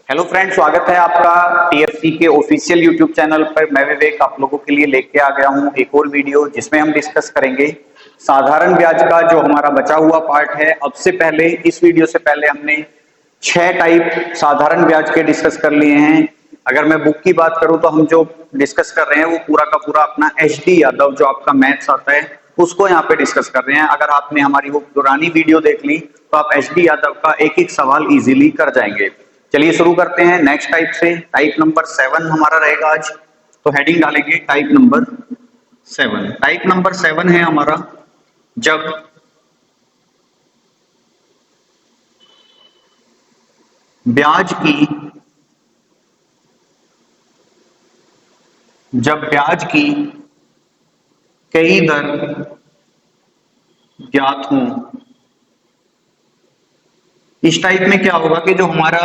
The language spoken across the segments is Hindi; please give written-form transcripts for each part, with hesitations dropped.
हेलो फ्रेंड, स्वागत है आपका टीएफसी के ऑफिशियल यूट्यूब चैनल पर। मैं विवेक आप लोगों के लिए लेके आ गया हूं एक और वीडियो जिसमें हम डिस्कस करेंगे साधारण ब्याज का जो हमारा बचा हुआ पार्ट है। अब से पहले इस वीडियो से पहले हमने 6 टाइप साधारण ब्याज के डिस्कस कर लिए हैं। अगर मैं बुक की बात करूं तो हम जो डिस्कस कर रहे हैं वो पूरा का पूरा अपना एचडी यादव जो आपका मैथ्स आता है उसको यहाँ पे डिस्कस कर रहे हैं। अगर आपने हमारी वो पुरानी वीडियो देख ली तो आप एचडी यादव का एक एक सवाल इजीली कर जाएंगे। चलिए शुरू करते हैं नेक्स्ट टाइप से। टाइप नंबर 7 हमारा रहेगा आज, तो हेडिंग डालेंगे टाइप नंबर 7। टाइप नंबर 7 है हमारा जब ब्याज की कई दर ज्ञात हों। इस टाइप में क्या होगा कि जो हमारा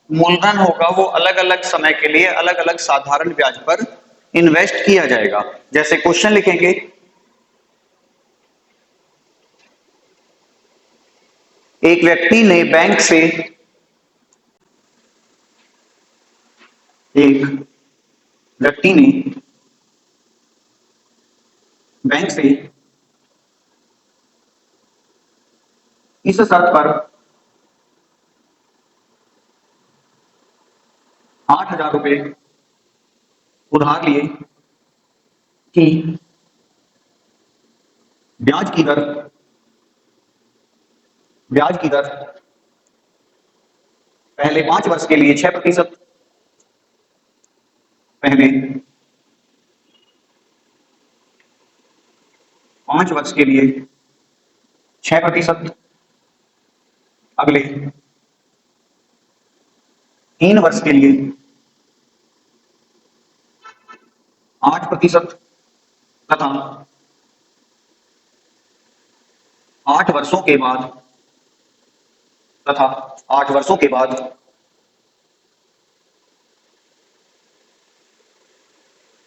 मूलधन होगा वो अलग अलग समय के लिए अलग अलग साधारण ब्याज पर इन्वेस्ट किया जाएगा। जैसे क्वेश्चन लिखेंगे, एक व्यक्ति ने बैंक से इस शर्त पर 8,000 रुपए उधार लिए कि ब्याज की दर पहले 5 वर्ष के लिए 6%, पहले 5 वर्ष के लिए 6%, अगले 3 वर्ष के लिए 8% तथा 8 वर्षों के बाद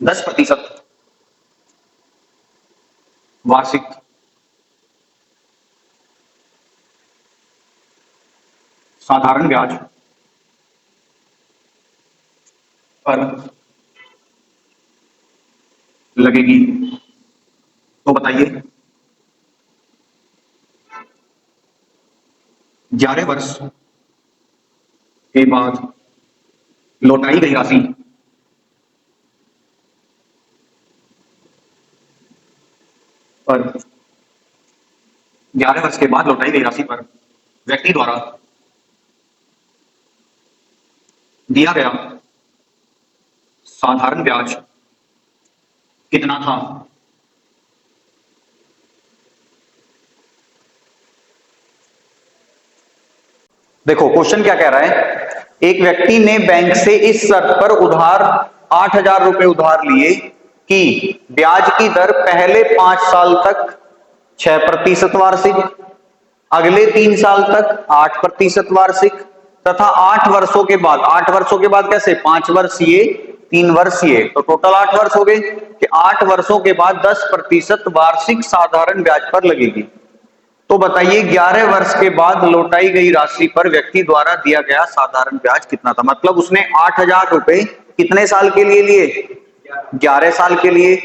10% वार्षिक साधारण ब्याज पर लगेगी। तो बताइए 11 वर्ष के बाद लौटाई गई राशि पर 11 वर्ष के बाद लौटाई गई राशि पर व्यक्ति द्वारा दिया गया साधारण ब्याज कितना था। देखो क्वेश्चन क्या कह रहा है, एक व्यक्ति ने बैंक से इस शर्त पर उधार 8,000 रुपए उधार लिए कि ब्याज की दर पहले 5 साल तक 6% वार्षिक, अगले 3 साल तक 8% वार्षिक तथा 8 वर्षों के बाद, 8 वर्षों के बाद कैसे 5 वर्ष ये 3 वर्ष ये, तो टोटल 8 वर्ष हो गए कि 8 वर्षों के बाद 10% वार्षिक साधारण ब्याज पर लगेगी। तो बताइए 11 वर्ष के बाद लौटाई गई राशि पर व्यक्ति द्वारा दिया गया साधारण ब्याज कितना था। मतलब उसने 8,000 रुपए कितने साल के लिए लिए, 11 साल के लिए।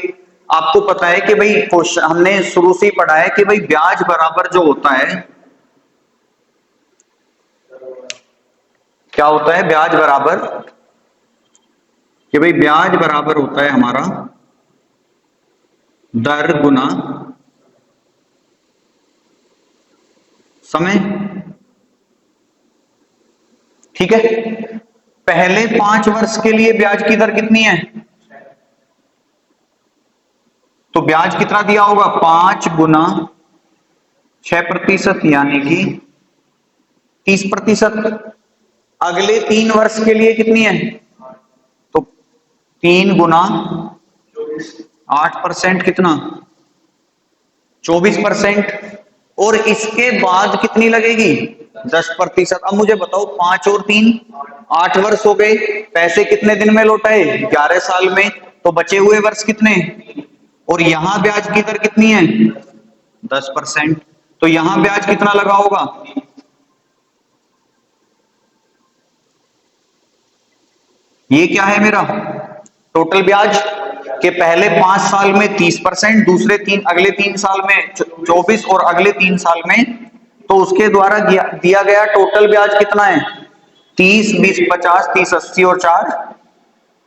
आपको पता है कि भाई हमने शुरू से ही पढ़ा है कि भाई ब्याज बराबर जो होता है, क्या होता है ब्याज बराबर, कि भाई ब्याज बराबर होता है हमारा दर गुना समय। ठीक है, पहले 5 वर्ष के लिए ब्याज की दर कितनी है, तो ब्याज कितना दिया होगा 5 गुना 6% यानी कि 30%। अगले 3 वर्ष के लिए कितनी है, तो 3 गुना 8% कितना 24%। और इसके बाद कितनी लगेगी 10%। अब मुझे बताओ 5 और 3 8 वर्ष हो गए, पैसे कितने दिन में लौटाए 11 साल में, तो बचे हुए वर्ष कितने, और यहां ब्याज की दर कितनी है 10%, तो यहां ब्याज कितना लगा होगा ये क्या है मेरा टोटल ब्याज के पहले 5 साल में 30%, दूसरे अगले 3 साल में 24 और अगले 3 साल में, तो उसके द्वारा दिया गया टोटल ब्याज कितना है 30, 20, 50, 30, 80 और 4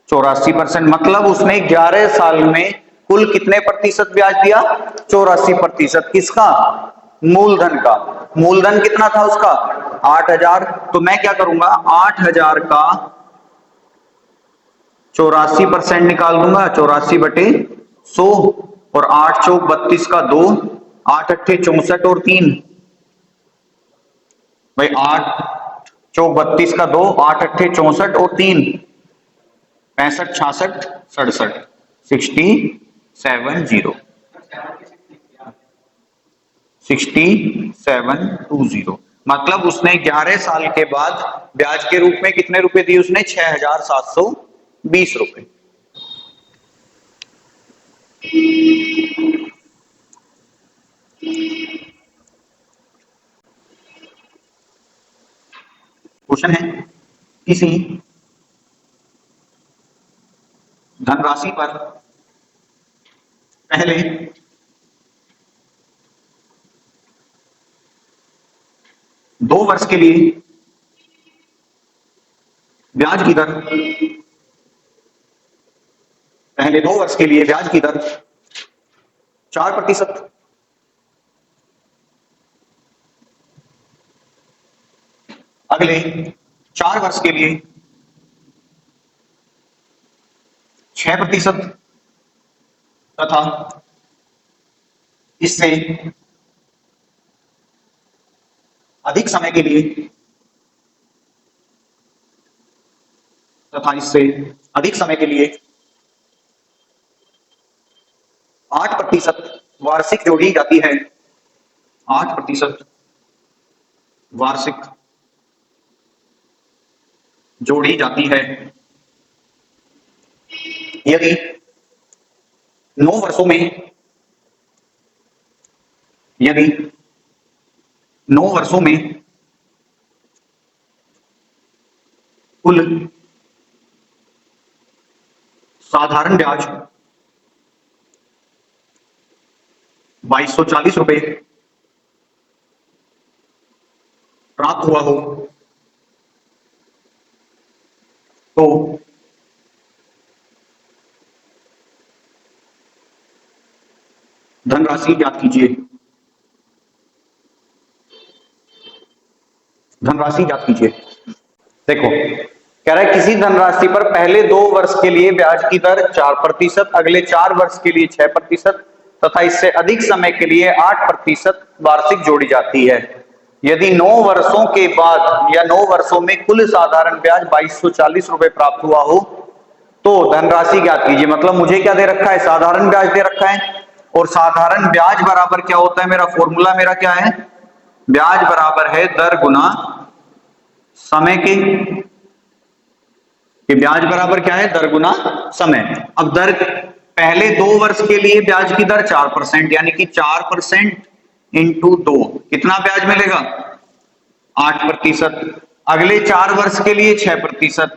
84%। मतलब उसने 11 साल में कुल कितने प्रतिशत ब्याज दिया 84%। किसका मूलधन का। मूलधन कितना था उसका 8,000। तो मैं क्या करूंगा 8,000 का 84% निकाल दूंगा 84/100 और 8 चौक 32 का 2, 8 अट्ठे 64 और 3 भाई 8 चौक 32 का 2, 8 अट्ठे 64 और 3 65, 66, 67 670 6720। मतलब उसने 11 साल के बाद ब्याज के रूप में कितने रुपए दिए उसने 6,720 रुपए। क्वेश्चन है किसी धनराशि पर पहले 2 वर्ष के लिए ब्याज की दर, पहले 2 वर्ष के लिए ब्याज की दर 4%, अगले 4 वर्ष के लिए 6% तथा इससे अधिक समय के लिए तथा 8% वार्षिक जोड़ी जाती है। 8% वार्षिक जोड़ी जाती है यदि 9 वर्षों में, यदि 9 वर्षों में कुल साधारण ब्याज 2240 रुपए प्राप्त हुआ हो तो धनराशि ज्ञात कीजिए। धनराशि ज्ञात कीजिए। देखो कह रहा है किसी धनराशि पर पहले 2 वर्ष के लिए ब्याज की दर 4%, अगले 4 वर्ष के लिए 6% तथा इससे अधिक समय के लिए 8% वार्षिक जोड़ी जाती है। यदि 9 वर्षों के बाद या 9 वर्षों में कुल साधारण ब्याज 2240 रुपए प्राप्त हुआ हो तो धनराशि ज्ञात कीजिए। मतलब मुझे क्या दे रखा है साधारण ब्याज दे रखा है और साधारण ब्याज बराबर क्या होता है मेरा फॉर्मूला मेरा क्या है ब्याज बराबर है दर गुना समय के ब्याज बराबर क्या है दर गुना समय। अब दर पहले 2 वर्ष के लिए ब्याज की दर 4% यानी कि 4% इंटू 2 कितना ब्याज मिलेगा 8%। अगले 4 वर्ष के लिए 6%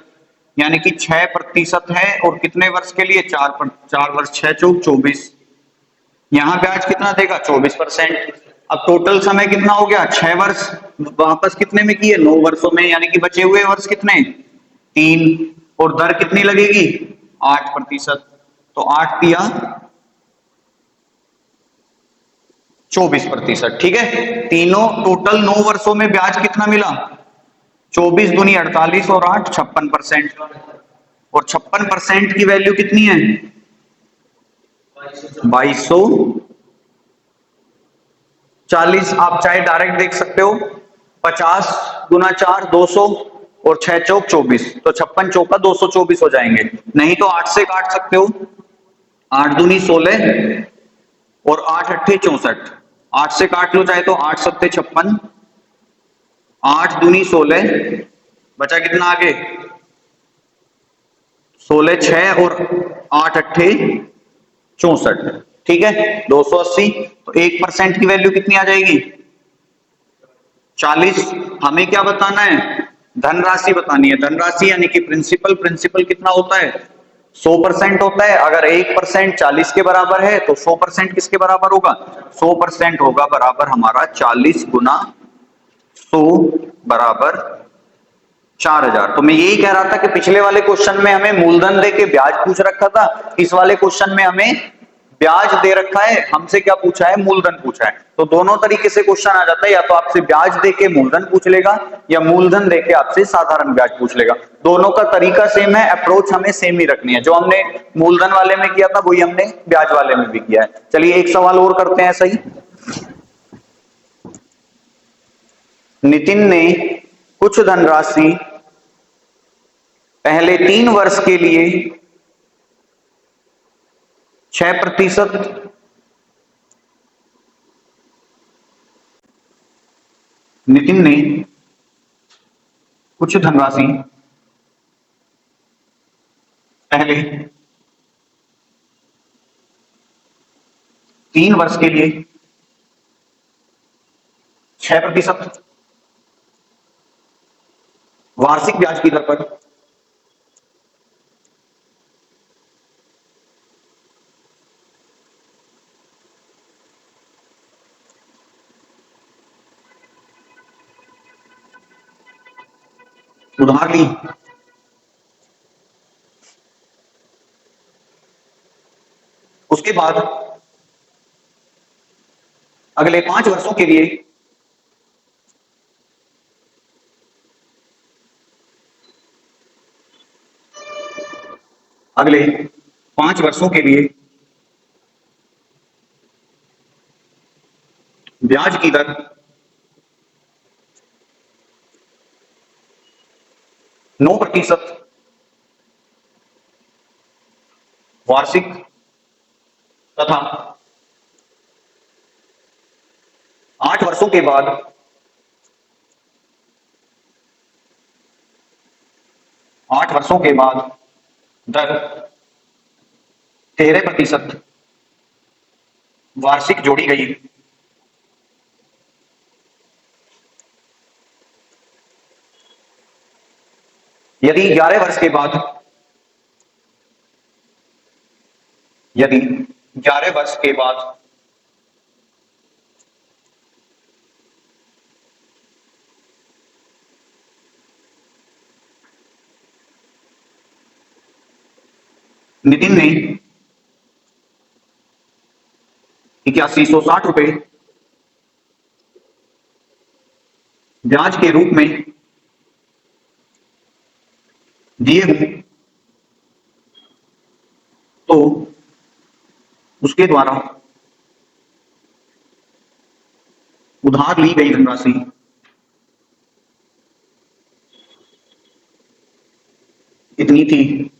यानी कि 6% है और कितने वर्ष के लिए 4 वर्ष 6 चौक 24। यहां ब्याज कितना देगा 24%। अब टोटल समय कितना हो गया 6 वर्ष, वापस कितने में किए 9 वर्षों में, यानी कि बचे हुए वर्ष कितने 3 और दर कितनी लगेगी 8%। तो 8 दिया 24%। ठीक है तीनों टोटल 9 वर्षों में ब्याज कितना मिला 24 दूनी 48 और 8 56%। और 56% की वैल्यू कितनी है 2240। आप चाहे डायरेक्ट देख सकते हो 50 गुना 4 200 और 6 चौक 24 तो 56 चौका 224 हो जाएंगे। नहीं तो 8 से काट सकते हो 8 दूनी 16 और 8 अट्ठे 64। 8 से काट लो चाहे तो 8 सत्ते 56, 8 दूनी 16 बचा कितना आगे 16 6 और 8 अट्ठे 64। ठीक है 280। तो 1% की वैल्यू कितनी आ जाएगी 40। हमें क्या बताना है धनराशि बतानी है। धनराशि यानी कि प्रिंसिपल, प्रिंसिपल कितना होता है 100% होता है। अगर 1% 40 के बराबर है तो 100% किसके बराबर होगा 100% होगा, बराबर हमारा 40 गुना 100 बराबर 4000। तो मैं यही कह रहा था कि पिछले वाले क्वेश्चन में हमें मूलधन दे के ब्याज पूछ रखा था, इस वाले क्वेश्चन में हमें ब्याज दे रखा है, हमसे क्या पूछा है मूलधन पूछा है। तो दोनों तरीके से क्वेश्चन आ जाता है, या तो आपसे ब्याज दे के मूलधन पूछ लेगा या मूलधन दे के आपसे साधारण ब्याज पूछ लेगा। दोनों का तरीका सेम है, अप्रोच हमें सेम ही रखनी है। जो हमने मूलधन वाले में किया था वही हमने ब्याज वाले में भी किया है। चलिए एक सवाल और करते हैं ऐसा ही। नितिन ने कुछ धनराशि पहले 3 वर्ष के लिए 6%, नितिन ने कुछ धनराशि पहले 3 वर्ष के लिए 6% वार्षिक ब्याज की दर पर उधार ली। उसके बाद अगले 5 वर्षों के लिए अगले 5 वर्षों के लिए ब्याज की दर 9% वार्षिक तथा 8 वर्षों के बाद 8 वर्षों के बाद दर 13% वार्षिक जोड़ी गई। यदि 11 वर्ष के बाद यदि 11 वर्ष के बाद नितिन ने 8160 रुपए ब्याज के रूप में दिए हुए तो उसके द्वारा उधार ली गई धनराशि कितनी थी।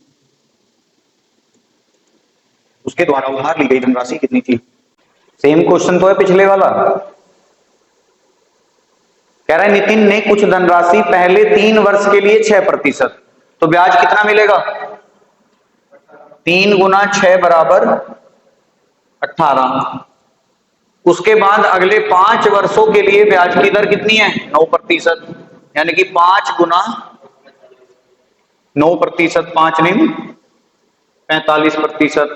उसके द्वारा उधार ली गई धनराशि कितनी थी। सेम क्वेश्चन तो है पिछले वाला। कह रहा है नितिन ने कुछ धनराशि पहले 3 वर्ष के लिए 6%, तो ब्याज कितना मिलेगा 3 गुना 6 बराबर 18। उसके बाद अगले 5 वर्षों के लिए ब्याज की दर कितनी है 9%, यानी कि 5 गुना 9%, 5 निम 45%,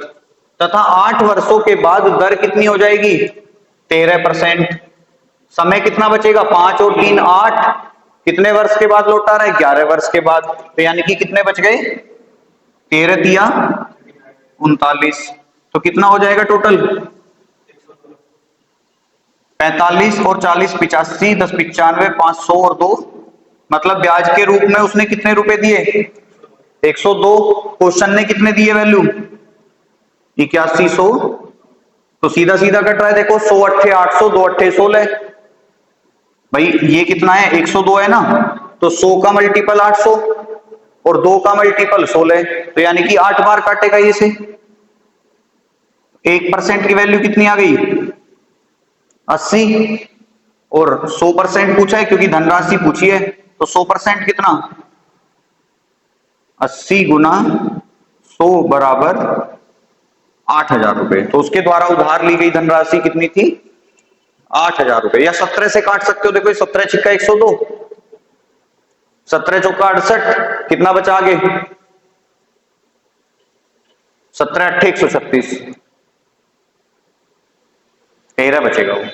तथा 8 वर्षों के बाद दर कितनी हो जाएगी 13%। समय कितना बचेगा 5 और 3 8, कितने वर्ष के बाद लौटा रहा है 11 वर्ष के बाद। तो यानी कि कितने बच गए 13 दिया 39, तो कितना हो जाएगा टोटल 45 और 40 85, 10 95, 500 और 2, मतलब ब्याज के रूप में उसने कितने रुपए दिए 102। क्वेश्चन ने कितने दिए वैल्यू 8100, तो सीधा सीधा कट रहा है देखो 100 अट्ठे 800, 2 अट्ठे 16। भाई ये कितना है 102 है ना, तो 100 का मल्टीपल 800 और 2 का मल्टीपल 16, तो यानी कि 8 बार काटेगा ये से। 1% की वैल्यू कितनी आ गई 80, और 100% पूछा है क्योंकि धनराशि पूछी है, तो 100% कितना 80 गुना 100 बराबर 8000 रुपए। तो उसके द्वारा उधार ली गई धनराशि कितनी थी 8000 रुपए। या 17 से काट सकते हो, देखो 17 छिक्का 102, 17 चौका 68, कितना बचा आगे? 17 8 136, 13 बचेगा वो।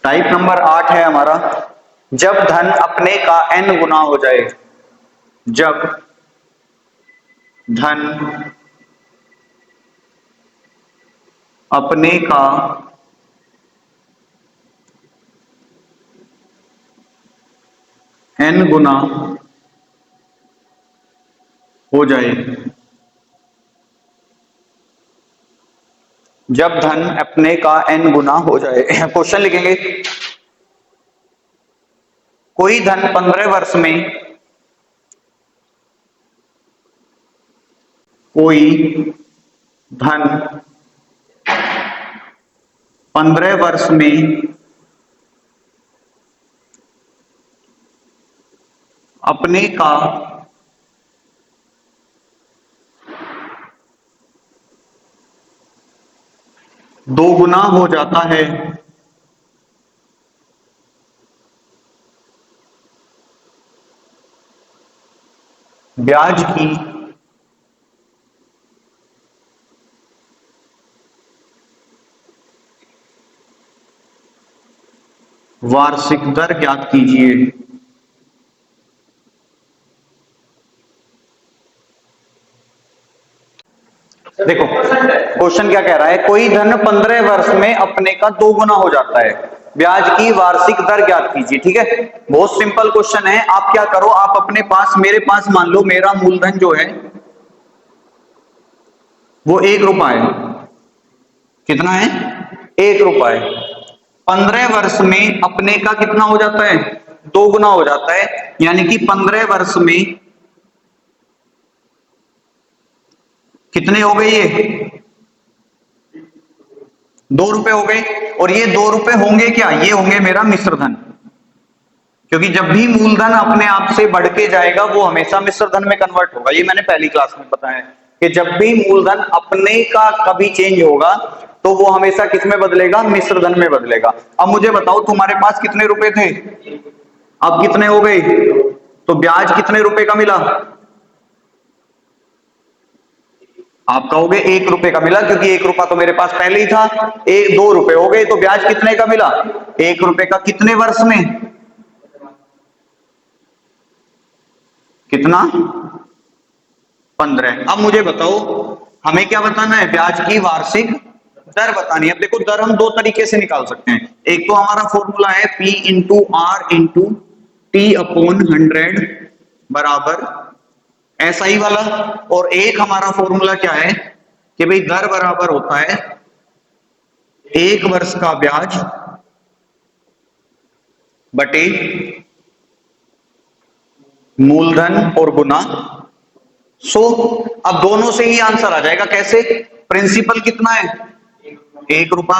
टाइप नंबर 8 है हमारा, जब धन अपने का n गुना हो जाए। जब धन अपने का n गुना हो जाए। जब धन अपने का n गुना हो जाए। क्वेश्चन लिखेंगे, कोई धन 15 वर्ष में, कोई धन 15 वर्ष में अपने का दोगुना हो जाता है। ब्याज की वार्षिक दर ज्ञात कीजिए। देखो क्वेश्चन क्या कह रहा है, कोई धन 15 वर्ष में अपने का दोगुना हो जाता है, ब्याज की वार्षिक दर ज्ञात कीजिए। ठीक है, बहुत सिंपल क्वेश्चन है। आप क्या करो, आप अपने पास, मेरे पास मान लो मेरा मूलधन जो है वो 1 रुपया है। कितना है? 1 रुपया। 15 वर्ष में अपने का कितना हो जाता है? दोगुना हो जाता है, यानी कि 15 वर्ष में कितने हो गए? ये 2 रुपए हो गए। और ये 2 रुपए होंगे क्या? ये होंगे मेरा मिश्र धन, क्योंकि जब भी मूलधन अपने आप से बढ़ के जाएगा वो हमेशा मिश्र धन में कन्वर्ट होगा। ये मैंने पहली क्लास में बताया कि जब भी मूलधन अपने का कभी चेंज होगा तो वो हमेशा किस में बदलेगा? मिश्र धन में बदलेगा। अब मुझे बताओ, तुम्हारे पास कितने रुपए थे? अब कितने हो गए? तो ब्याज कितने रुपए का मिला? आप कहोगे 1 रुपए का मिला, क्योंकि 1 रुपया तो मेरे पास पहले ही था। 2 रुपए हो गए, तो ब्याज कितने का मिला? 1 रुपए का। कितने वर्ष में? कितना? 15। अब मुझे बताओ, हमें क्या बताना है? ब्याज की वार्षिक दर बतानी है। अब देखो, दर हम 2 तरीके से निकाल सकते हैं। एक तो हमारा फॉर्मूला है P into r into t upon 100 बराबर SI वाला, और एक हमारा फॉर्मूला क्या है कि भाई दर बराबर होता है 1 वर्ष का ब्याज बटे मूलधन और गुना 100। अब दोनों से ही आंसर आ जाएगा। कैसे? प्रिंसिपल कितना है? 1 रुपया।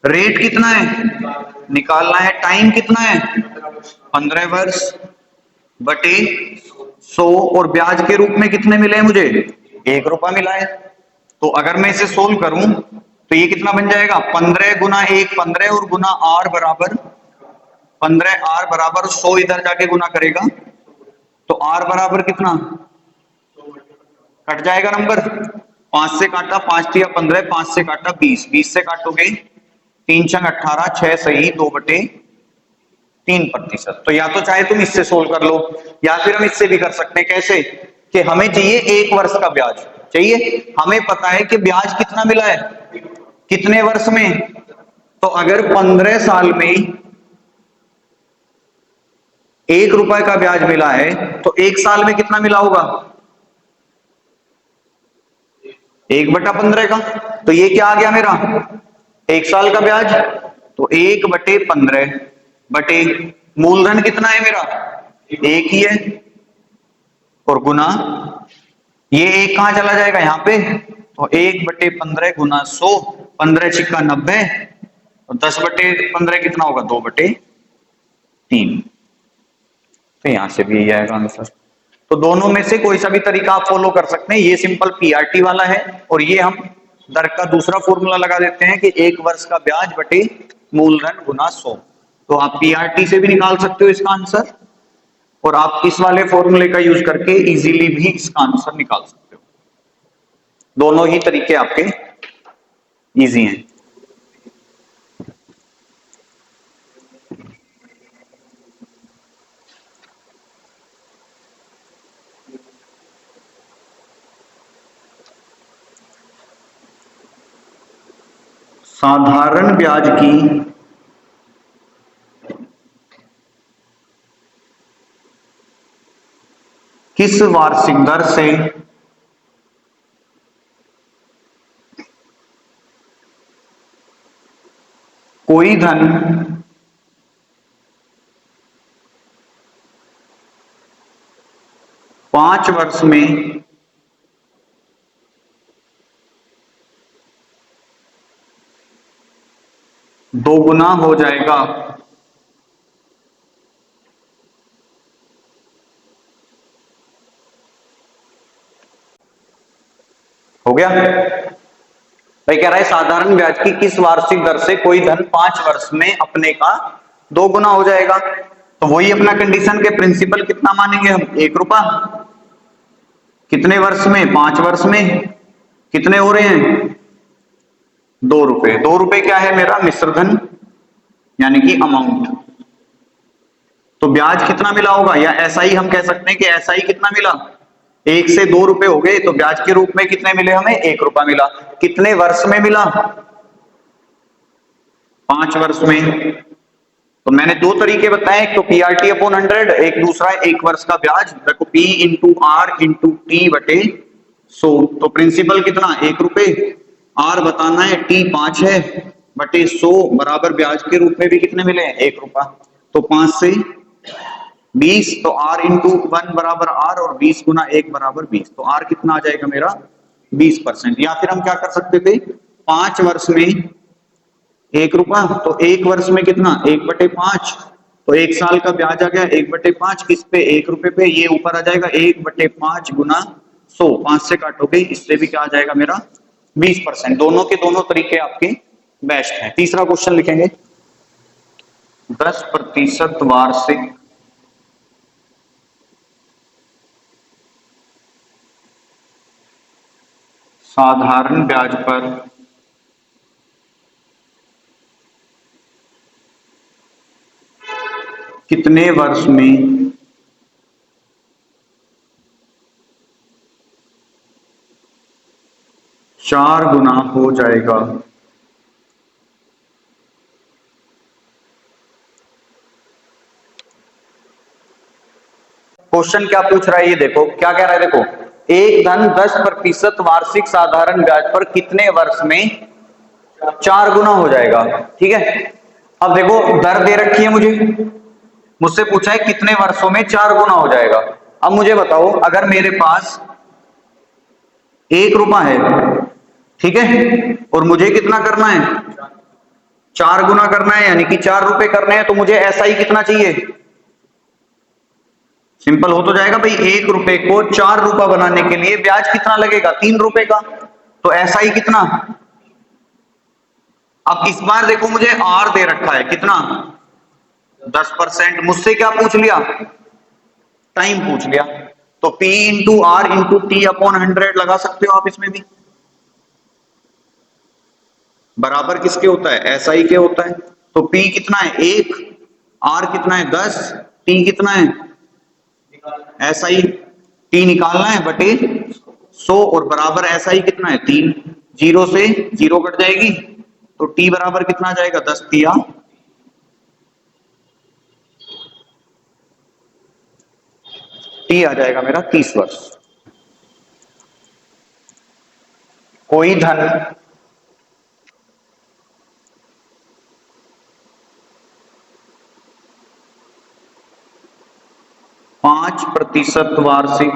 रेट कितना है? निकालना है। टाइम कितना है? 15 वर्ष बटे 100। और ब्याज के रूप में कितने मिले मुझे? 1 रुपया मिला है। तो अगर मैं इसे सोल्व करूं तो ये कितना बन जाएगा? 15 गुना 1 15 और गुना आर बराबर 15। आर बराबर 100 इधर जाके गुना करेगा तो आर बराबर कितना? कट जाएगा नंबर। 5 से काटा, 5 या 15, 5 से काटा 20, 20 से काटोगे 3 छंग 18, 6 सही 2/3%। तो या तो चाहे तुम इससे सोल्व कर लो या फिर हम इससे भी कर सकते हैं। कैसे? कि हमें चाहिए 1 वर्ष का ब्याज चाहिए। हमें पता है कि ब्याज कितना मिला है, कितने वर्ष में। तो अगर 15 साल में 1 रुपए का ब्याज मिला है तो 1 साल में कितना मिला होगा? 1/15 का। तो ये क्या आ गया मेरा? 1 साल का ब्याज। तो 1/15 बटे मूलधन कितना है मेरा? 1 ही है, और गुना ये 1 कहां चला जाएगा? यहां पे। तो 1/15 गुना 100, 15 छिक्का 90, और 10/15 कितना होगा? 2/3। तो यहां से भी यही आएगा आंसर। तो दोनों में से कोई सा भी तरीका आप फॉलो कर सकते हैं। ये सिंपल पीआरटी वाला है और ये हम दर का दूसरा फॉर्मूला लगा देते हैं कि 1 वर्ष का ब्याज बटे मूलधन गुना 100। तो आप पीआरटी से भी निकाल सकते हो इसका आंसर और आप इस वाले फॉर्मूले का यूज करके इजीली भी इसका आंसर निकाल सकते हो। दोनों ही तरीके आपके इजी हैं। साधारण ब्याज की किस वार्षिक दर से कोई धन 5 वर्ष में दोगुना हो जाएगा? हो गया भाई। कह रहा है साधारण ब्याज की किस वार्षिक दर से कोई धन 5 वर्ष में अपने का दोगुना हो जाएगा। तो वही अपना कंडीशन के प्रिंसिपल कितना मानेंगे हम, 1 रुपया। कितने वर्ष में, 5 वर्ष में। कितने हो रहे हैं, 2 रुपए। 2 रुपए क्या है मेरा मिश्रधन यानी कि अमाउंट। तो ब्याज कितना मिला होगा, या ऐसा ही हम कह सकते हैं कि ऐसा ही कितना मिला, 1 से 2 रुपए हो गए तो ब्याज के रूप में कितने मिले हमें, 1 रुपया मिला। कितने वर्ष में मिला, 5 वर्ष में। तो मैंने दो तरीके बताए, एक तो पीआरटी अपॉन 100, एक दूसरा 1 वर्ष का ब्याज। देखो p into r into t बटे 100। तो प्रिंसिपल कितना, 1 रुपए। आर बताना है, टी 5 है बटे 100 बराबर ब्याज के रूप में भी कितने मिले हैं, 1 रुपया। तो 5 से 20, तो आर इंटू 1 बराबर आर और 20 गुना 1 बराबर 20। तो आर कितना आ जाएगा मेरा 20%। या फिर हम क्या कर सकते थे, 5 वर्ष में 1 रुपया, तो 1 वर्ष में कितना, 1/5। तो 1 साल का ब्याज आ गया 1/5 किस पे, 1 रुपए पे। ये ऊपर आ जाएगा 1/5 गुना 100, 5 से काटोगे इससे भी क्या आ जाएगा मेरा 20%। दोनों के दोनों तरीके आपके बेस्ट हैं। तीसरा क्वेश्चन लिखेंगे, 10% वार्षिक साधारण ब्याज पर कितने वर्ष में चार गुना हो जाएगा। क्वेश्चन क्या पूछ रहा है ये देखो, क्या कह रहा है, देखो एक धन 10% वार्षिक साधारण ब्याज पर कितने वर्ष में 4 गुना हो जाएगा। ठीक है, अब देखो दर दे रखी है मुझसे पूछा है कितने वर्षों में 4 गुना हो जाएगा। अब मुझे बताओ, अगर मेरे पास 1 रुपया है, ठीक है, और मुझे कितना करना है, 4 गुना करना है, यानी कि 4 रुपए करने हैं, तो मुझे ऐसा ही कितना चाहिए, सिंपल हो तो जाएगा भाई। 1 रुपए को 4 रुपया बनाने के लिए ब्याज कितना लगेगा, 3 रुपए का। तो ऐसा ही कितना। अब इस बार देखो मुझे आर दे रखा है कितना, 10%। मुझसे क्या पूछ लिया, टाइम पूछ लिया। तो P into r into t upon 100 लगा सकते हो आप इसमें भी। बराबर किसके होता है, ऐसा ही के होता है। तो P कितना है 1, आर कितना है 10, टी कितना है, ऐसा ही टी निकालना है बटे 100 और बराबर ऐसा ही कितना है 3। 0 से 0 कट जाएगी तो टी बराबर कितना आ जाएगा, 10 तिया टी आ जाएगा मेरा 30 वर्ष। कोई धन 5% वार्षिक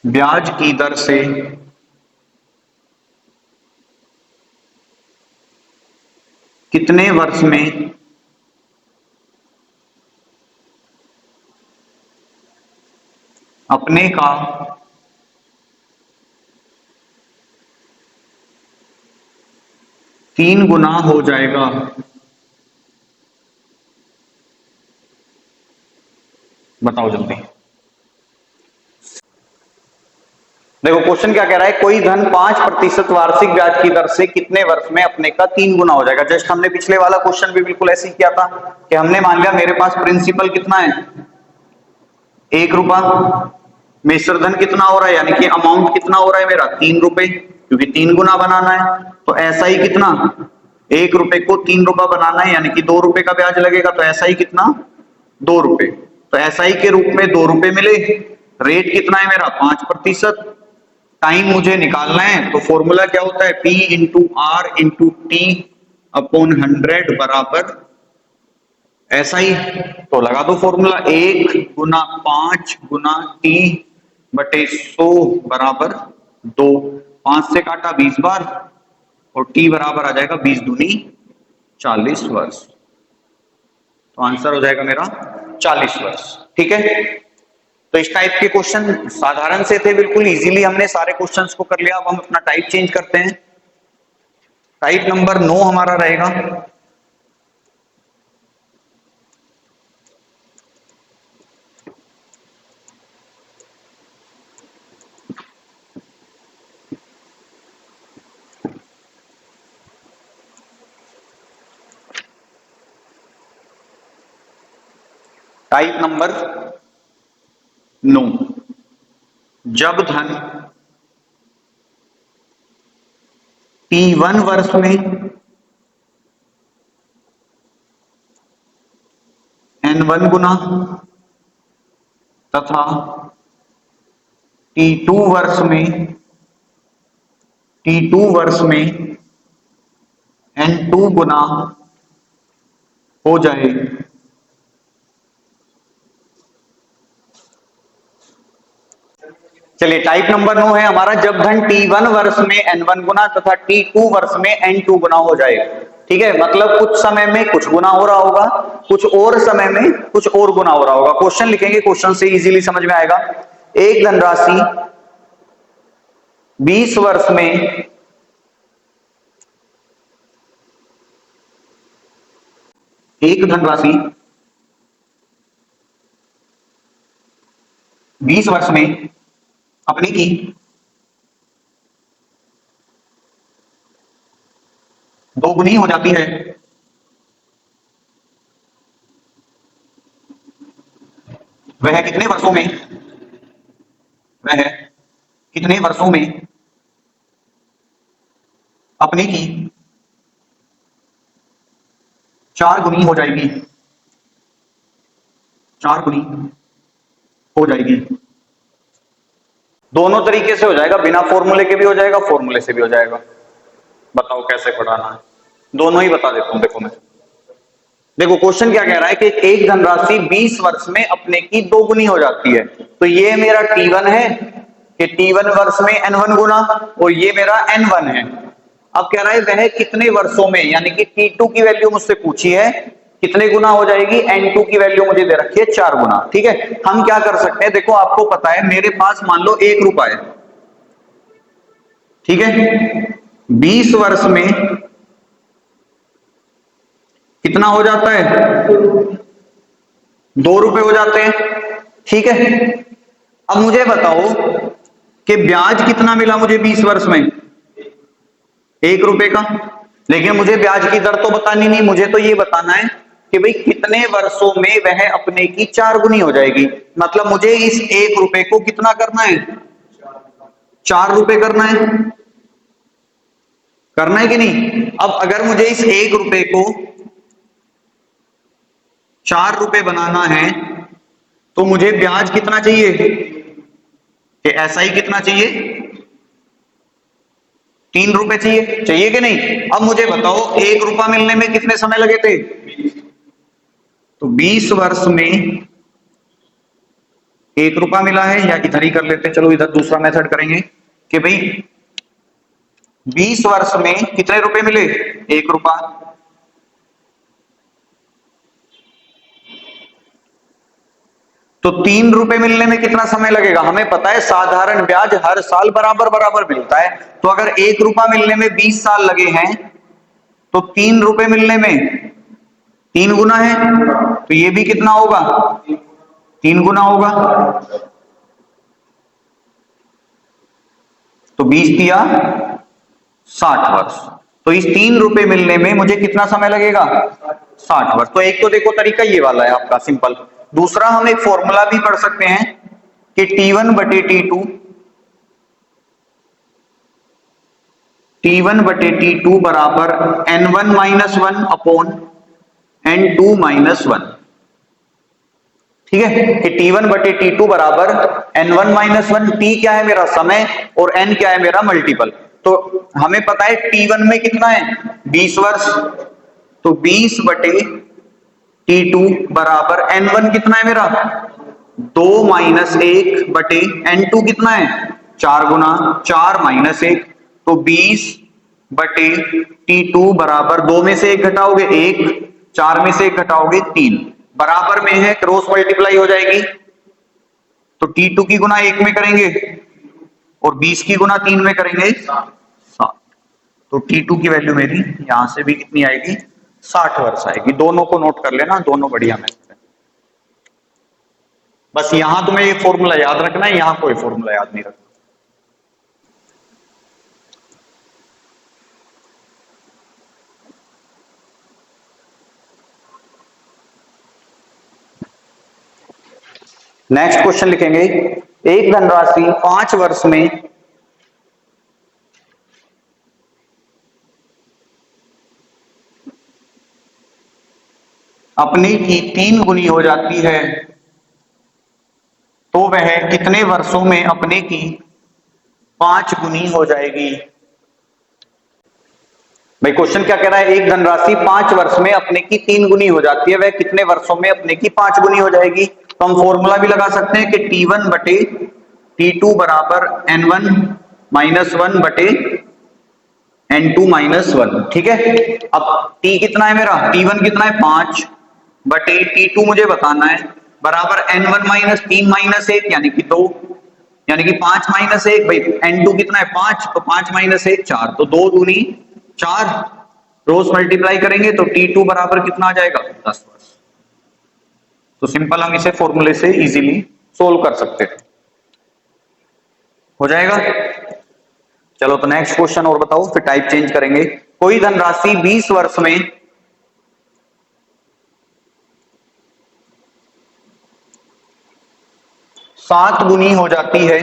ब्याज की दर से कितने वर्ष में अपने का 3 गुना हो जाएगा। बताओ जल्दी। देखो क्वेश्चन क्या कह रहा है, कोई धन 5% वार्षिक ब्याज की दर से कितने वर्ष में अपने का 3 गुना हो जाएगा। जस्ट हमने पिछले वाला क्वेश्चन भी बिल्कुल ऐसे ही किया था कि हमने मान लिया मेरे पास प्रिंसिपल कितना है, 1 रुपया, मिश्र धन कितना हो रहा है यानी कि अमाउंट कितना हो रहा है मेरा 3 रुपए, क्योंकि 3 गुना बनाना है। तो ऐसा ही कितना, 1 रुपए को 3 रुपया बनाना है यानी कि 2 रुपए का ब्याज लगेगा, तो ऐसा ही कितना 2 रुपए। तो ऐसा ही के रूप में 2 रुपए मिले। रेट कितना है मेरा 5%। टाइम मुझे निकालना है तो फॉर्मूला क्या होता है, P into r into t upon 100 बराबर ऐसा ही। तो लगा दो फॉर्मूला, 1 गुना 5 गुना टी बटे 100 बराबर 2। 5 से काटा 20 बार और टी बराबर आ जाएगा 20 दूनी 40 वर्ष। तो आंसर हो जाएगा मेरा 40 वर्ष। ठीक है, तो इस टाइप के क्वेश्चन साधारण से थे, बिल्कुल इजीली हमने सारे क्वेश्चंस को कर लिया। अब हम अपना टाइप चेंज करते हैं। टाइप नंबर 9 हमारा रहेगा, टाइप नंबर 9। जब धन T1 वर्ष में N1 गुना तथा T2 वर्ष में N2 गुना हो जाए चलिए टाइप नंबर 9 है हमारा, जब धन T1 वर्ष में N1 गुना तथा T2 वर्ष में N2 गुना हो जाए। ठीक है, मतलब कुछ समय में कुछ गुना हो रहा होगा, कुछ और समय में कुछ और गुना हो रहा होगा। क्वेश्चन लिखेंगे, क्वेश्चन से इजीली समझ में आएगा। एक धनराशि 20 वर्ष में एक धनराशि 20 वर्ष में अपनी की 2 गुनी हो जाती है। वह कितने वर्षों में, वह कितने वर्षों में अपनी की 4 गुनी हो जाएगी, 4 गुनी हो जाएगी। दोनों तरीके से हो जाएगा, बिना फॉर्मूले के भी हो जाएगा, फॉर्मूले से भी हो जाएगा। बताओ कैसे पढ़ाना है, दोनों ही बता देता हूं। देखो मैं, देखो क्वेश्चन क्या कह रहा है कि एक धनराशि 20 वर्ष में अपने की 2 गुनी हो जाती है। तो ये मेरा T1 है कि T1 वर्ष में N1 गुना, और ये मेरा N1 है। अब कह रहा है वह कितने वर्षों में, यानी कि T2 की वैल्यू मुझसे पूछी है कितने गुना हो जाएगी, N2 की वैल्यू मुझे दे रखी है 4 गुना। ठीक है, हम क्या कर सकते हैं, देखो आपको पता है मेरे पास मान लो 1 रुपया है। ठीक है, 20 वर्ष में कितना हो जाता है, 2 रुपए हो जाते हैं। ठीक है, अब मुझे बताओ कि ब्याज कितना मिला मुझे 20 वर्ष में, 1 रुपए का। लेकिन मुझे ब्याज की दर तो बतानी नहीं, मुझे तो ये बताना है कि भाई कितने वर्षों में वह अपने की 4 गुनी हो जाएगी। मतलब मुझे इस 1 रुपए को कितना करना है, 4 रुपए करना है कि नहीं। अब अगर मुझे इस 1 रुपए को 4 रुपए बनाना है तो मुझे ब्याज कितना चाहिए, कि ऐसा ही कितना चाहिए, 3 रुपए चाहिए कि नहीं। अब मुझे बताओ 1 रुपया मिलने में कितने समय लगे थे, तो 20 वर्ष में 1 रुपया मिला है, या इधर ही कर लेते हैं, चलो इधर दूसरा मेथड करेंगे कि भाई 20 वर्ष में कितने रुपए मिले, 1 रुपया। तो 3 रुपए मिलने में कितना समय लगेगा? हमें पता है साधारण ब्याज हर साल बराबर बराबर मिलता है, तो अगर 1 रुपया मिलने में 20 साल लगे हैं तो 3 रुपए मिलने में 3 गुना है, तो ये भी कितना होगा? 3 गुना होगा। तो 20 दिया 60 वर्ष। तो इस 3 रुपए मिलने में मुझे कितना समय लगेगा? 60 वर्ष। तो एक तो देखो तरीका ये वाला है आपका सिंपल। दूसरा हम एक फॉर्मूला भी पढ़ सकते हैं कि T1 बटे T2 बराबर N1 minus 1 upon N2 minus 1। ठीक है कि T1 बटे T2 बराबर N1 माइनस 1। T क्या है मेरा समय और N क्या है मेरा मल्टीपल। तो हमें पता है T1 में कितना है? 20 वर्ष। तो 20 बटे T2 बराबर N1 कितना है मेरा? 2 माइनस 1 बटे N2 कितना है? 4 गुना 4 माइनस 1। तो 20 बटे T2 बराबर 2 में से 1 घटाओगे 1, 4 में से 1 घटाओगे 3, बराबर में है, क्रॉस मल्टीप्लाई हो जाएगी। तो T2 की गुना 1 में करेंगे और 20 की गुना 3 में करेंगे 7। तो T2 की वैल्यू मेरी यहां से भी कितनी आएगी? 60 वर्ष आएगी। दोनों को नोट कर लेना, दोनों बढ़िया मैथ है। बस यहां तुम्हें ये फॉर्मूला याद रखना है, यहां कोई फॉर्मूला याद नहीं रखना। नेक्स्ट क्वेश्चन लिखेंगे, एक धनराशि 5 वर्ष में अपने की 3 गुनी हो जाती है तो वह कितने वर्षों में अपने की 5 गुनी हो जाएगी? भाई क्वेश्चन क्या कह रहा है? एक धनराशि 5 वर्ष में अपने की 3 गुनी हो जाती है, वह कितने वर्षों में अपने की 5 गुनी हो जाएगी? तो हम फॉर्मूला भी लगा सकते हैं कि T1 बटे T2 बराबर N1 माइनस 1 बटे N2 माइनस 1। ठीक है, अब T कितना है मेरा? T1 कितना है? 5 बटे T2 मुझे बताना है बराबर N1 माइनस 3 माइनस 1 यानी कि 2, यानी कि 5 माइनस 1। भाई N2 कितना है? 5, तो 5 माइनस 1 4, तो 2 दूनी 4, रोज मल्टीप्लाई करेंगे तो T2 बराबर कितना आ जाएगा? 10 वर्ष। तो सिंपल हम इसे फॉर्मूले से इजीली सोल्व कर सकते हैं, हो जाएगा। चलो तो नेक्स्ट क्वेश्चन और बताओ, फिर टाइप चेंज करेंगे। कोई धनराशि 20 वर्ष में 7 गुनी हो जाती है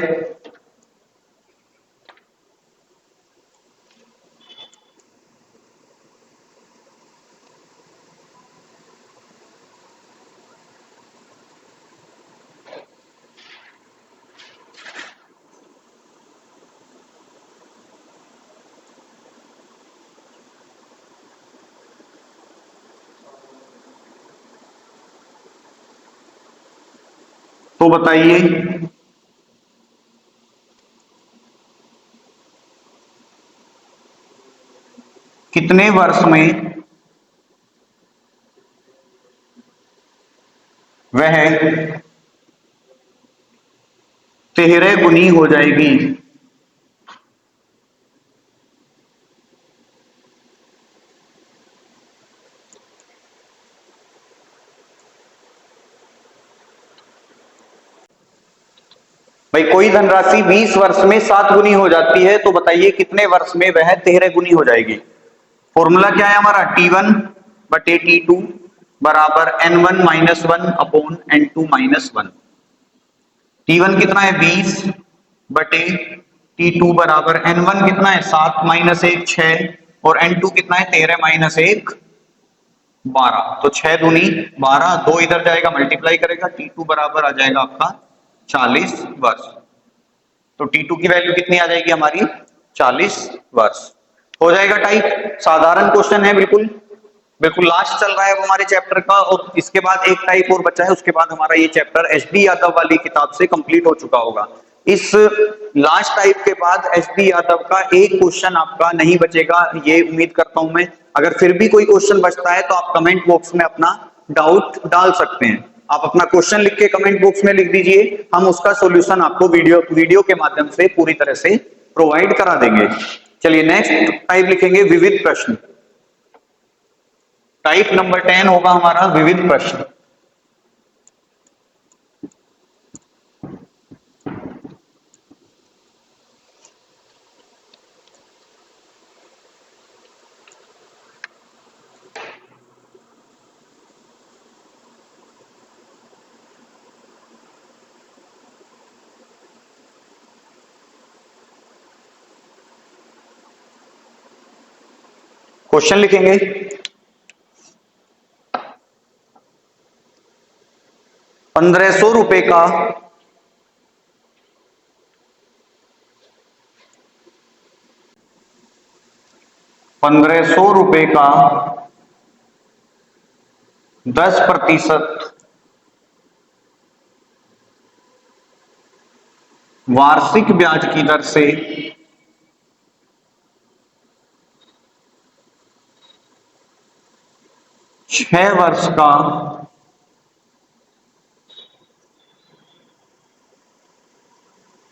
तो बताइए कितने वर्ष में वह 13 गुनी हो जाएगी? भाई कोई धनराशि 20 वर्ष में 7 गुनी हो जाती है, तो बताइए कितने वर्ष में वह 13 गुनी हो जाएगी? फॉर्मूला क्या है हमारा? T1 बटे T2 बराबर N1 minus 1 upon N2 minus 1। T1 कितना है? 20 बटे T2 बराबर N1 कितना है? 7 माइनस 1 6, और N2 कितना है? 13 माइनस 1 12। तो 6 दूनी 12, 2 इधर जाएगा मल्टीप्लाई करेगा, T2 बराबर आ जाएगा आपका 40 वर्ष। तो T2 की वैल्यू कितनी आ जाएगी हमारी? 40 वर्ष। हो जाएगा टाइप। साधारण क्वेश्चन है, बिल्कुल बिल्कुल लास्ट चल रहा है वो हमारे चैप्टर का, और इसके बाद एक टाइप और बचा है, उसके बाद हमारा ये चैप्टर एचडी यादव वाली किताब से कंप्लीट हो चुका होगा। इस लास्ट टाइप के बाद एचडी यादव का एक क्वेश्चन आपका नहीं बचेगा, ये उम्मीद करता हूं मैं। अगर फिर भी कोई क्वेश्चन बचता है तो आप कमेंट बॉक्स में अपना डाउट डाल सकते हैं। आप अपना क्वेश्चन लिख के कमेंट बॉक्स में लिख दीजिए, हम उसका सॉल्यूशन आपको वीडियो के माध्यम से पूरी तरह से प्रोवाइड करा देंगे। चलिए नेक्स्ट टाइप लिखेंगे विविध प्रश्न। टाइप नंबर 10 होगा हमारा विविध प्रश्न। क्वेश्चन लिखेंगे 1500 रुपए का 1500 रुपए का 10% वार्षिक ब्याज की दर से 6 वर्ष का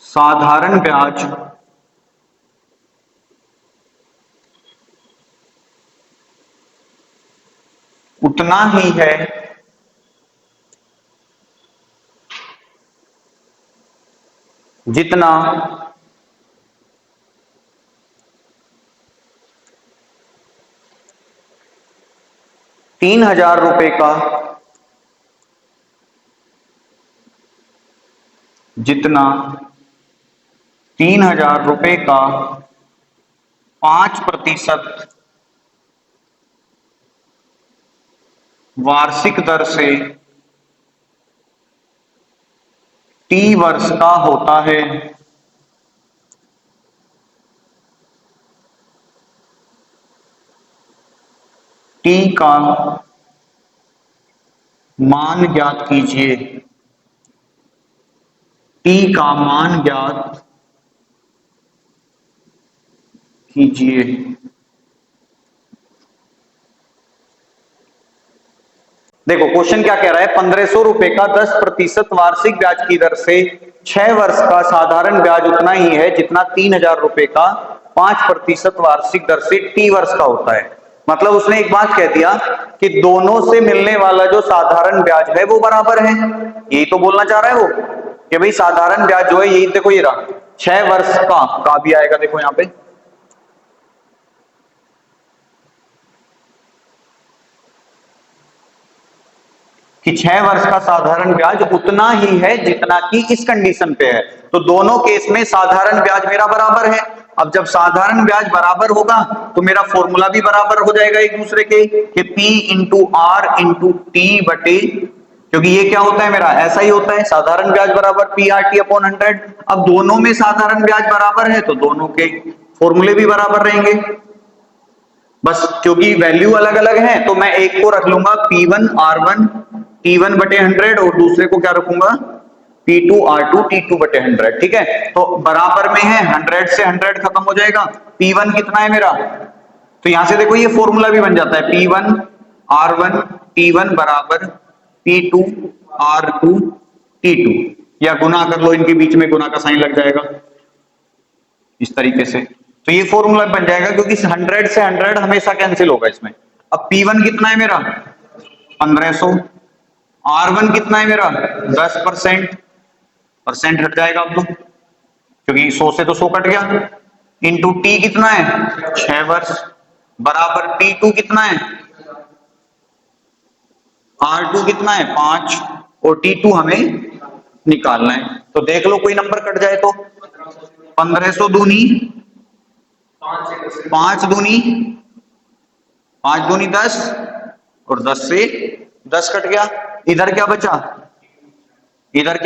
साधारण ब्याज उतना ही है जितना 3000 रुपए का 3000 रुपए का 5% वार्षिक दर से T वर्ष का होता है। T का मान ज्ञात कीजिए। T का मान ज्ञात कीजिए। देखो क्वेश्चन क्या कह रहा है, 1500 रुपए का 10% वार्षिक ब्याज की दर से 6 वर्ष का साधारण ब्याज उतना ही है जितना 3000 रुपए का 5% वार्षिक दर से T वर्ष का होता है। मतलब उसने एक बात कह दिया कि दोनों से मिलने वाला जो साधारण ब्याज है वो बराबर है। यही तो बोलना चाह रहा है वो कि भाई साधारण ब्याज जो है यही, देखो ये रहा 6 वर्ष का भी आएगा, देखो यहां पे कि 6 वर्ष का साधारण ब्याज उतना ही है जितना कि इस कंडीशन पे है। तो दोनों केस में साधारण ब्याज मेरा बराबर है। अब जब साधारण ब्याज बराबर होगा तो मेरा फॉर्मूला भी बराबर हो जाएगा एक दूसरे के कि P into r into t बटे, क्योंकि ये क्या होता है मेरा ऐसा ही होता है, साधारण ब्याज बराबर पी आर टी अपॉन 100। अब दोनों में साधारण ब्याज बराबर है तो दोनों के फॉर्मूले भी बराबर रहेंगे। बस क्योंकि वैल्यू अलग अलग है तो मैं एक को रख लूंगा P1 R1 T1 बटे 100 और दूसरे को क्या रखूंगा P2 R2 T2 बटे 100। ठीक है, तो बराबर में है 100 से 100 खत्म हो जाएगा। P1 कितना है मेरा, तो यहां से देखो ये फॉर्मूला भी बन जाता है P1 R1 T1 बराबर P2 R2 T2, या गुना कर लो, इनके बीच में गुना का साइन लग जाएगा इस तरीके से, तो ये फॉर्मूला बन जाएगा क्योंकि 100 से 100 हमेशा कैंसिल होगा इसमें। अब P1 कितना है मेरा 1500, R1 कितना है मेरा 10%, परसेंट हट जाएगा अब तो क्योंकि 100 से तो 100 कट गया, इंटू T कितना है 6 वर्ष बराबर T2 कितना है R2 कितना है 5 और T2 हमें निकालना है। तो देख लो कोई नंबर कट जाए तो 1500 दूनी 5 दूनी 10 और 10 से 10 कट गया, इधर क्या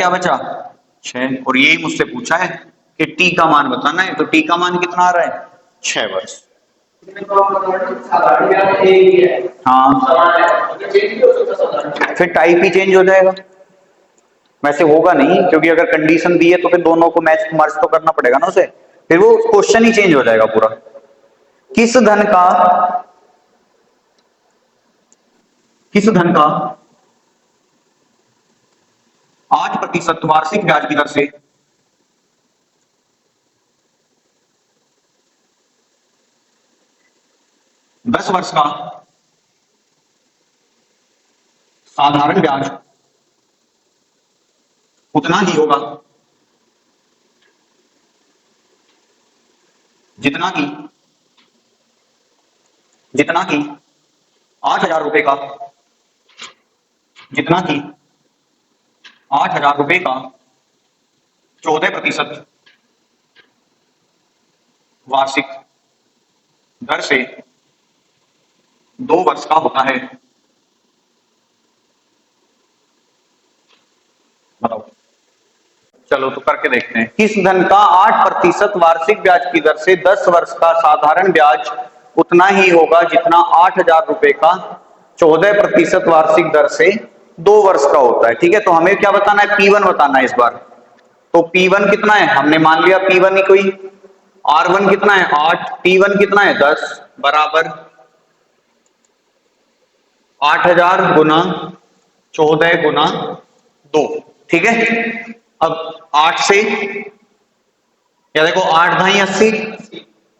बचा 6, और यही मुझसे पूछा है कि टी का मान बताना है, तो टी का मान कितना आ रहा है 6 वर्ष। हाँ फिर टाइप ही चेंज हो जाएगा, वैसे होगा नहीं क्योंकि अगर कंडीशन दी है तो फिर दोनों को मैच मर्ज तो करना पड़ेगा ना उसे, फिर वो क्वेश्चन ही चेंज हो जाएगा पूरा। किस धन का 8% वार्षिक ब्याज की दर से 10 वर्ष का साधारण ब्याज उतना ही होगा जितना कि 8,000 रुपए का, जितना कि 8,000 रुपए का 14% वार्षिक दर से 2 वर्ष का होता है। बताओ। चलो तो करके देखते हैं। किस धन का 8% वार्षिक ब्याज की दर से 10 वर्ष का साधारण ब्याज उतना ही होगा जितना 8,000 रुपए का 14% वार्षिक दर से 2 वर्ष का होता है। ठीक है, तो हमें क्या बताना है? P1 बताना है इस बार। तो P1 कितना है? हमने मान लिया P1 ही कोई। R1 कितना है? 8। T1 कितना है? 10 बराबर 8,000 गुना 14 गुना 2। ठीक है, अब 8 से, या देखो 8 ढाई 80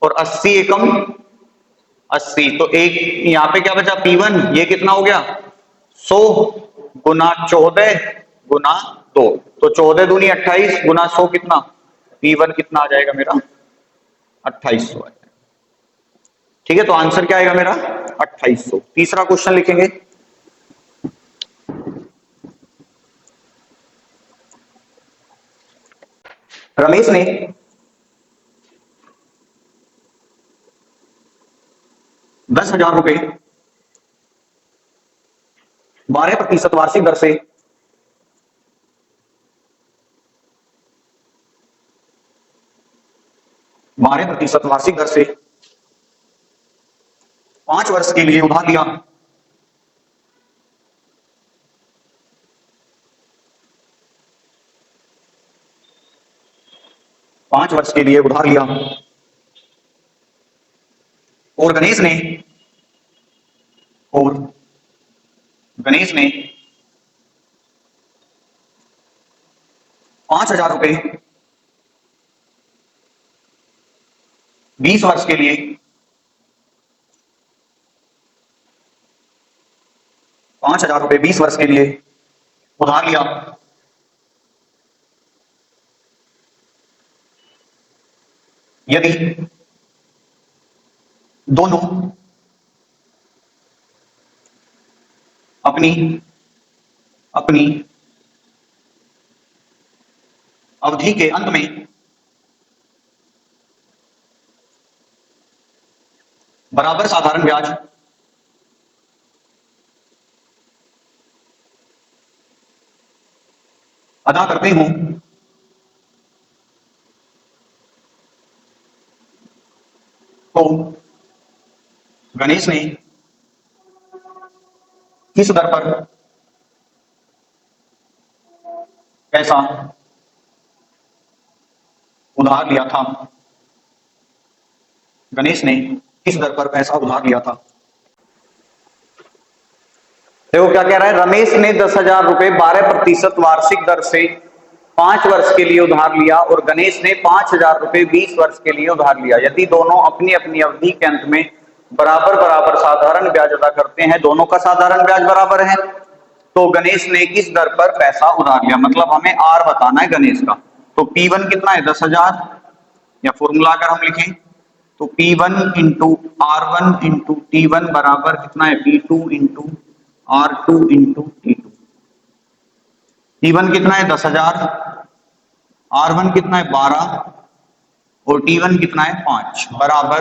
और 80 एकम 80, तो एक यहां पे क्या बचा? P1। ये कितना हो गया? 100 गुना 14 गुना 2, तो 14 दूनी 28 गुना 100 कितना? P1 कितना आ जाएगा मेरा? 2800। ठीक है, तो आंसर क्या आएगा मेरा? 2800। तीसरा क्वेश्चन लिखेंगे। रमेश ने 10,000 रुपए 12% वार्षिक दर से 12% वार्षिक दर से 5 वर्ष के लिए उधार लिया। 5 वर्ष के लिए उधार लिया और गणेश ने 5,000 रुपए 20 वर्ष के लिए 5,000 रुपए 20 वर्ष के लिए उधार लिया। यदि दोनों अपनी अपनी अवधि के अंत में बराबर साधारण ब्याज अदा करते हो तो गणेश ने किस दर पर पैसा उधार लिया था? गणेश ने किस दर पर पैसा उधार लिया था? देखो क्या कह रहा है? रमेश ने 10,000 रुपए 12% वार्षिक दर से 5 वर्ष के लिए उधार लिया और गणेश ने 5,000 रुपए 20 वर्ष के लिए उधार लिया। यदि दोनों अपनी अपनी अवधि के अंत में बराबर बराबर साधारण ब्याज अदा करते हैं, दोनों का साधारण ब्याज बराबर है, तो गणेश ने किस दर पर पैसा उधार लिया? मतलब हमें आर बताना है गणेश का। तो P1 कितना है? 10,000, या फॉर्मूला अगर हम लिखें तो P1 into R1 into T1 बराबर कितना है? P2 into R2 into T2। P1 कितना है? 10,000, R1 कितना है? 12 और T1 कितना है? 5 बराबर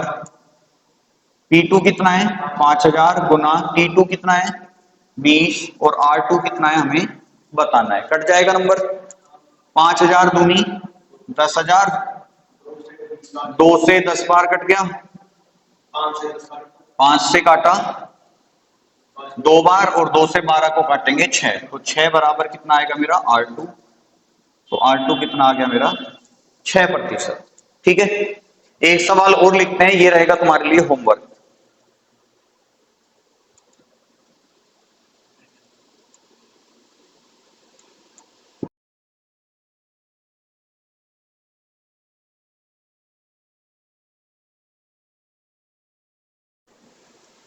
P2 कितना है? 5,000 गुना T2 कितना है? 20 और R2 कितना है हमें बताना है। कट जाएगा नंबर। 5,000 दूनी 10,000, 2 से 10 बार कट गया, 5 से काटा 2 बार और 2 से 12 को काटेंगे 6, तो 6 बराबर कितना आएगा मेरा? R2। तो R2 कितना आ गया मेरा? 6%। ठीक है, एक सवाल और लिखते हैं, ये रहेगा तुम्हारे लिए होमवर्क।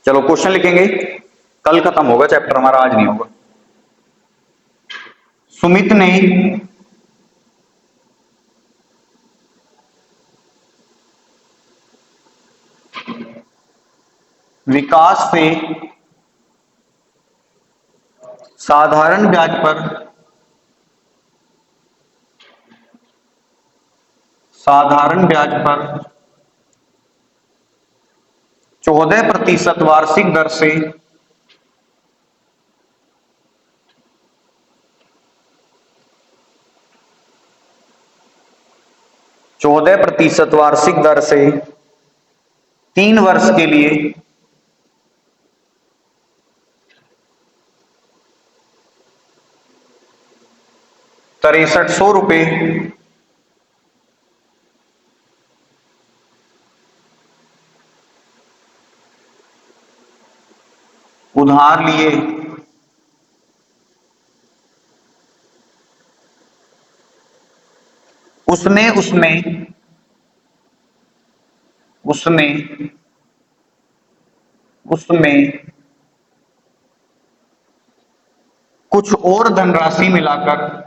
चलो क्वेश्चन लिखेंगे, कल खत्म होगा चैप्टर हमारा, आज नहीं होगा। सुमित ने विकास से साधारण ब्याज पर 14% वार्षिक दर से 14% वार्षिक दर से 3 वर्ष के लिए 6300 रुपए उधार लिए, उसने कुछ और धनराशि मिलाकर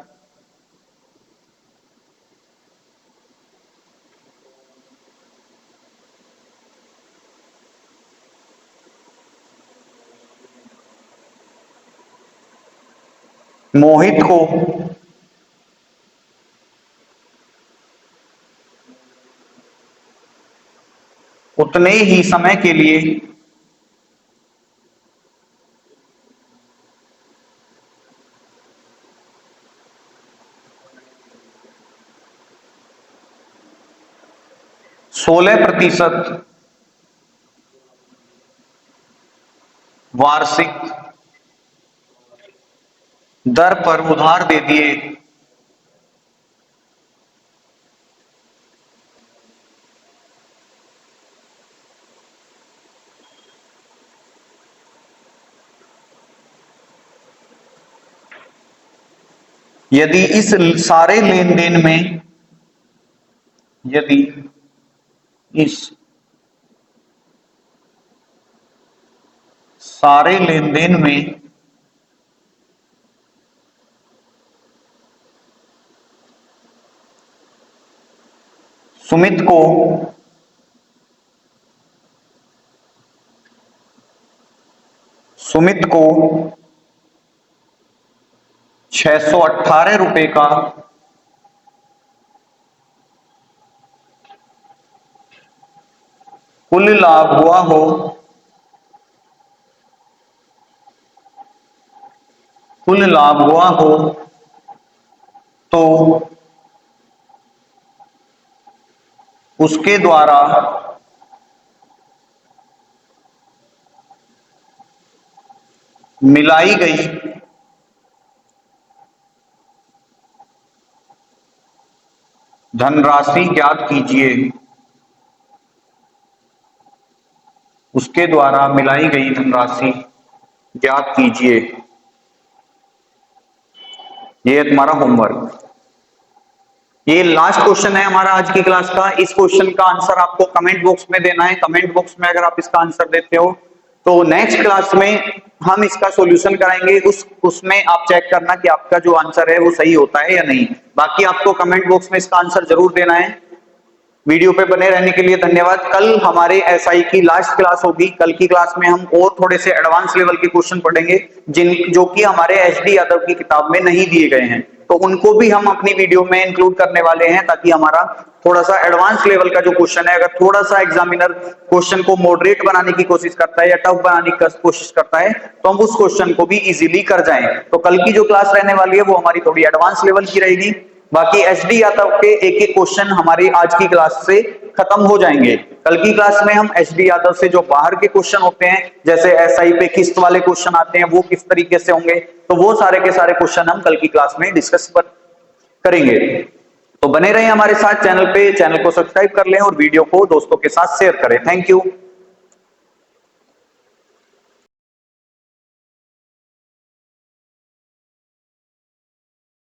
मोहित को उतने ही समय के लिए 16% वार्षिक दर पर उधार दे दिए। यदि इस सारे लेन देन में सुमित को 618 रुपए का कुल लाभ हुआ हो तो उसके द्वारा मिलाई गई धनराशि ज्ञात कीजिए। उसके द्वारा मिलाई गई धनराशि ज्ञात कीजिए। ये तुम्हारा होमवर्क। ये लास्ट क्वेश्चन है हमारा आज की क्लास का। इस क्वेश्चन का आंसर आपको कमेंट बॉक्स में देना है। कमेंट बॉक्स में अगर आप इसका आंसर देते हो तो नेक्स्ट क्लास में हम इसका सॉल्यूशन कराएंगे। उसमें आप चेक करना कि आपका जो आंसर है वो सही होता है या नहीं। बाकी आपको कमेंट बॉक्स में इसका आंसर जरूर देना है। वीडियो पे बने रहने के लिए धन्यवाद। कल हमारे एसआई की लास्ट क्लास होगी। कल की क्लास में हम और थोड़े से एडवांस लेवल के क्वेश्चन पढ़ेंगे जो कि हमारे एचडी यादव की किताब में नहीं दिए गए हैं, तो उनको भी हम अपनी वीडियो में इंक्लूड करने वाले हैं, ताकि हमारा थोड़ा सा एडवांस लेवल का जो क्वेश्चन है, अगर थोड़ा सा एग्जामिनर क्वेश्चन को मॉडरेट बनाने की कोशिश करता है या टफ बनाने की कोशिश करता है तो हम उस क्वेश्चन को भी इजीली कर जाएं। तो कल की जो क्लास रहने वाली है वो हमारी थोड़ी एडवांस लेवल की रहेगी। बाकी एचडी यादव के एक एक क्वेश्चन हमारी आज की क्लास से खत्म हो जाएंगे। कल की क्लास में हम एचडी यादव से जो बाहर के क्वेश्चन होते हैं, जैसे एसआई पे किस्त वाले क्वेश्चन आते हैं, वो किस तरीके से होंगे, तो वो सारे के सारे क्वेश्चन हम कल की क्लास में डिस्कस करेंगे। तो बने रहे हमारे साथ चैनल पे। चैनल को सब्सक्राइब कर लें और वीडियो को दोस्तों के साथ शेयर करें। Thank you.